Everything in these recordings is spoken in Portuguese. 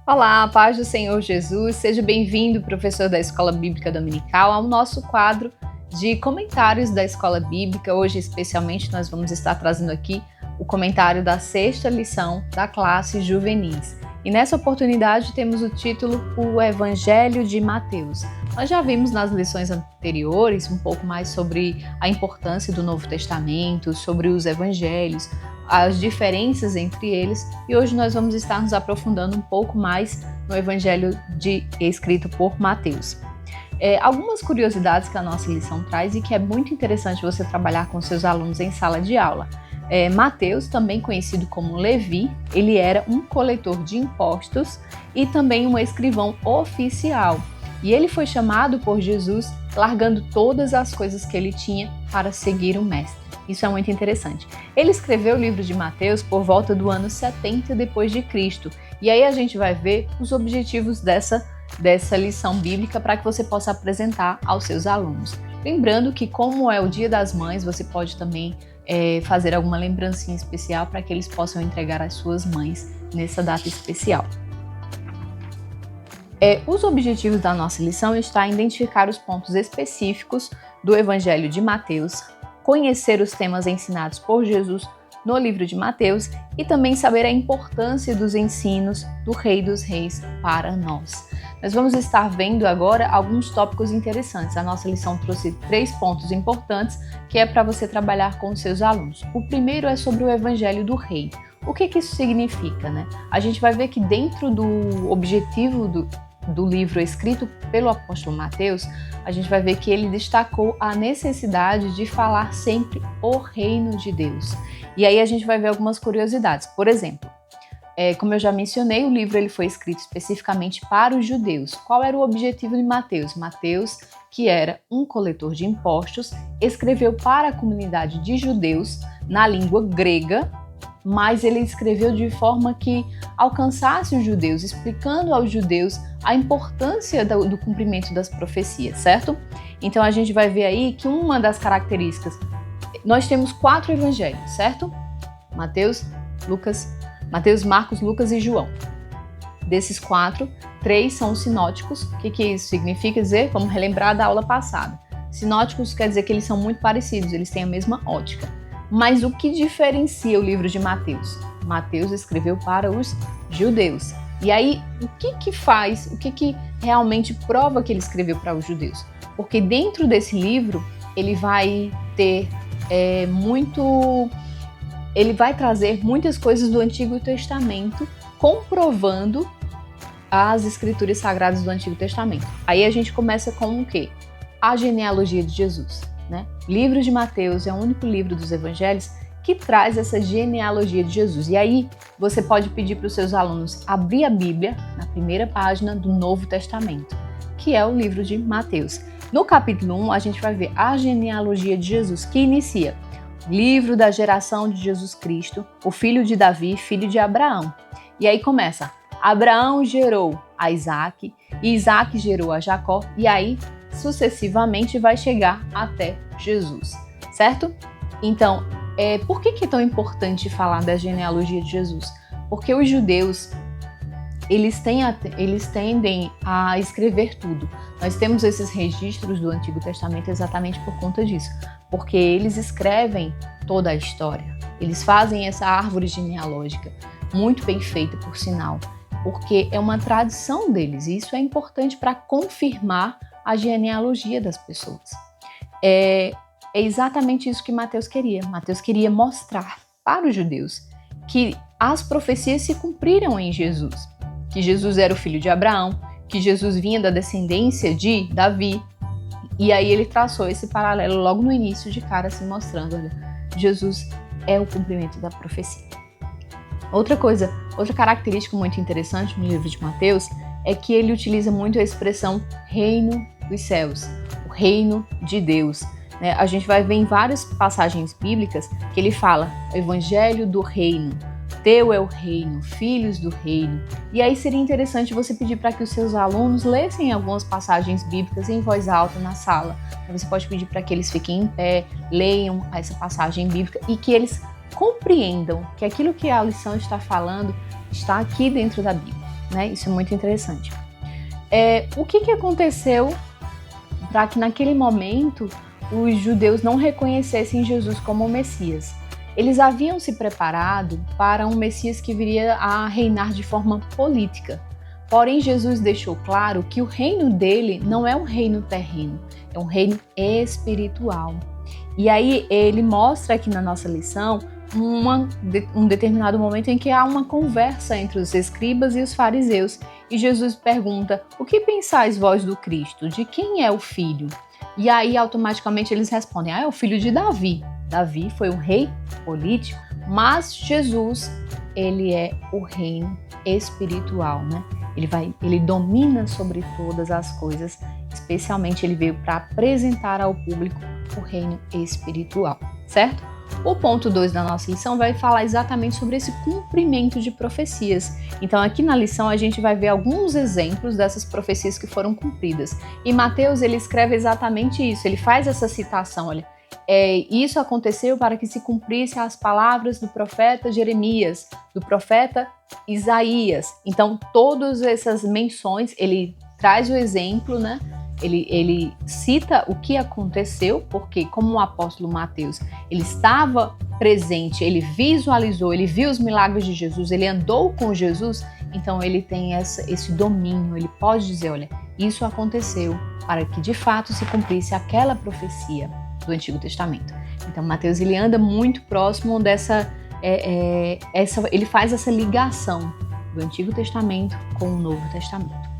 Olá, paz do Senhor Jesus, seja bem-vindo, professor da Escola Bíblica Dominical, ao nosso quadro de comentários da Escola Bíblica. Hoje, especialmente, nós vamos estar trazendo aqui o comentário da 6ª lição da classe Juvenis. E nessa oportunidade temos o título O Evangelho de Mateus. Nós já vimos nas lições anteriores um pouco mais sobre a importância do Novo Testamento, sobre os evangelhos, as diferenças entre eles, e hoje nós vamos estar nos aprofundando um pouco mais no Evangelho escrito por Mateus. Algumas curiosidades que a nossa lição traz e que é muito interessante você trabalhar com seus alunos em sala de aula. Mateus, também conhecido como Levi, ele era um coletor de impostos e também um escrivão oficial. E ele foi chamado por Jesus, largando todas as coisas que ele tinha para seguir o Mestre. Isso é muito interessante. Ele escreveu o livro de Mateus por volta do ano 70 depois de Cristo. E aí a gente vai ver os objetivos dessa lição bíblica para que você possa apresentar aos seus alunos. Lembrando que, como é o Dia das Mães, você pode também fazer alguma lembrancinha especial para que eles possam entregar às suas mães nessa data especial. Os objetivos da nossa lição estão em identificar os pontos específicos do Evangelho de Mateus, conhecer os temas ensinados por Jesus no livro de Mateus e também saber a importância dos ensinos do Rei dos Reis para nós. Nós vamos estar vendo agora alguns tópicos interessantes. A nossa lição trouxe 3 pontos importantes que é para você trabalhar com os seus alunos. O primeiro é sobre o Evangelho do Rei. O que isso significa, né? A gente vai ver que dentro do objetivo do livro escrito pelo apóstolo Mateus, a gente vai ver que ele destacou a necessidade de falar sempre o reino de Deus. E aí a gente vai ver algumas curiosidades. Por exemplo, como eu já mencionei, o livro ele foi escrito especificamente para os judeus. Qual era o objetivo de Mateus? Mateus, que era um coletor de impostos, escreveu para a comunidade de judeus na língua grega, mas ele escreveu de forma que alcançasse os judeus, explicando aos judeus a importância do cumprimento das profecias, certo? Então a gente vai ver aí que uma das características, nós temos 4 evangelhos, certo? Mateus, Marcos, Lucas e João. Desses 4, 3 são sinóticos. O que isso significa dizer? Vamos relembrar da aula passada. Sinóticos quer dizer que eles são muito parecidos, eles têm a mesma ótica. Mas o que diferencia o livro de Mateus? Mateus escreveu para os judeus. E aí, o que realmente prova que ele escreveu para os judeus? Porque dentro desse livro, ele vai ter ele vai trazer muitas coisas do Antigo Testamento, comprovando as escrituras sagradas do Antigo Testamento. Aí a gente começa com o quê? A genealogia de Jesus. Né? O livro de Mateus é o único livro dos evangelhos que traz essa genealogia de Jesus. E aí você pode pedir para os seus alunos abrir a Bíblia na primeira página do Novo Testamento, que é o livro de Mateus. No capítulo 1, a gente vai ver a genealogia de Jesus, que inicia livro da geração de Jesus Cristo, o filho de Davi, filho de Abraão. E aí começa, Abraão gerou a Isaac, e Isaac gerou a Jacó, e aí sucessivamente vai chegar até Jesus, certo? Então, por que é tão importante falar da genealogia de Jesus? Porque os judeus, eles tendem a escrever tudo. Nós temos esses registros do Antigo Testamento exatamente por conta disso, porque eles escrevem toda a história. Eles fazem essa árvore genealógica, muito bem feita, por sinal, porque é uma tradição deles, e isso é importante para confirmar a genealogia das pessoas. É exatamente isso que Mateus queria. Mateus queria mostrar para os judeus que as profecias se cumpriram em Jesus, que Jesus era o filho de Abraão, que Jesus vinha da descendência de Davi, e aí ele traçou esse paralelo logo no início de cara, se mostrando, olha, Jesus é o cumprimento da profecia. Outra característica muito interessante no livro de Mateus é que ele utiliza muito a expressão reino dos céus, o reino de Deus. A gente vai ver em várias passagens bíblicas que ele fala o evangelho do reino, teu é o reino, filhos do reino. E aí seria interessante você pedir para que os seus alunos lessem algumas passagens bíblicas em voz alta na sala. Você pode pedir para que eles fiquem em pé, leiam essa passagem bíblica e que eles compreendam que aquilo que a lição está falando está aqui dentro da Bíblia, né? Isso é muito interessante. O que aconteceu para que naquele momento os judeus não reconhecessem Jesus como o Messias? Eles haviam se preparado para um Messias que viria a reinar de forma política. Porém, Jesus deixou claro que o reino dele não é um reino terreno, é um reino espiritual. E aí ele mostra aqui na nossa lição um determinado momento em que há uma conversa entre os escribas e os fariseus. E Jesus pergunta: o que pensais vós do Cristo? De quem é o filho? E aí automaticamente eles respondem: é o filho de Davi. Davi foi um rei político, mas Jesus, ele é o reino espiritual, né? Ele domina sobre todas as coisas, especialmente ele veio para apresentar ao público o reino espiritual, certo? O ponto 2 da nossa lição vai falar exatamente sobre esse cumprimento de profecias. Então aqui na lição a gente vai ver alguns exemplos dessas profecias que foram cumpridas. E Mateus, ele escreve exatamente isso, ele faz essa citação, olha, isso aconteceu para que se cumprissem as palavras do profeta Jeremias, do profeta Isaías. Então todas essas menções, ele traz o exemplo, né? Ele cita o que aconteceu, porque como o apóstolo Mateus, ele estava presente, ele visualizou, ele viu os milagres de Jesus, ele andou com Jesus, então ele tem esse domínio, ele pode dizer, olha, isso aconteceu para que de fato se cumprisse aquela profecia do Antigo Testamento. Então Mateus, ele anda muito próximo dessa, ele faz essa ligação do Antigo Testamento com o Novo Testamento.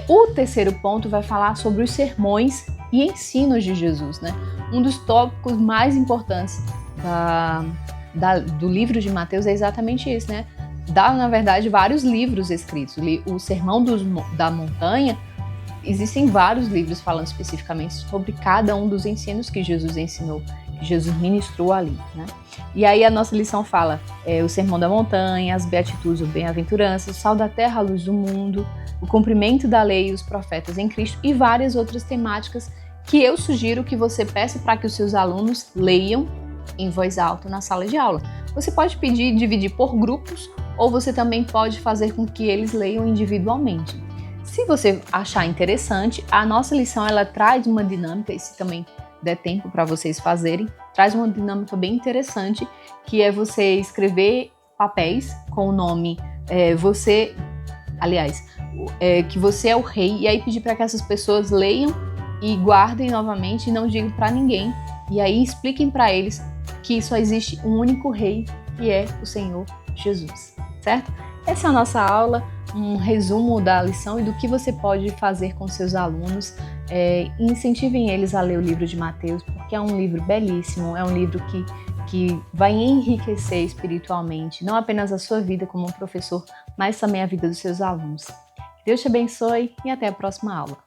O terceiro ponto vai falar sobre os sermões e ensinos de Jesus, né? Um dos tópicos mais importantes do livro de Mateus é exatamente isso, né? Dá, na verdade, vários livros escritos. O Sermão da Montanha, existem vários livros falando especificamente sobre cada um dos ensinos que Jesus ensinou, que Jesus ministrou ali, né? E aí a nossa lição fala o Sermão da Montanha, as Beatitudes, o Bem-aventurança, o Sal da Terra, a Luz do Mundo, o cumprimento da lei e os profetas em Cristo e várias outras temáticas que eu sugiro que você peça para que os seus alunos leiam em voz alta na sala de aula. Você pode pedir dividir por grupos ou você também pode fazer com que eles leiam individualmente. Se você achar interessante, a nossa lição ela traz uma dinâmica, e se também der tempo para vocês fazerem, traz uma dinâmica bem interessante, que é você escrever papéis com o nome que você é o rei, e aí pedir para que essas pessoas leiam e guardem novamente e não digam para ninguém. E aí expliquem para eles que só existe um único rei, que é o Senhor Jesus, certo? Essa é a nossa aula, um resumo da lição e do que você pode fazer com seus alunos. Incentivem eles a ler o livro de Mateus, porque é um livro belíssimo, é um livro que vai enriquecer espiritualmente, não apenas a sua vida como professor, mas também a vida dos seus alunos. Que Deus te abençoe e até a próxima aula.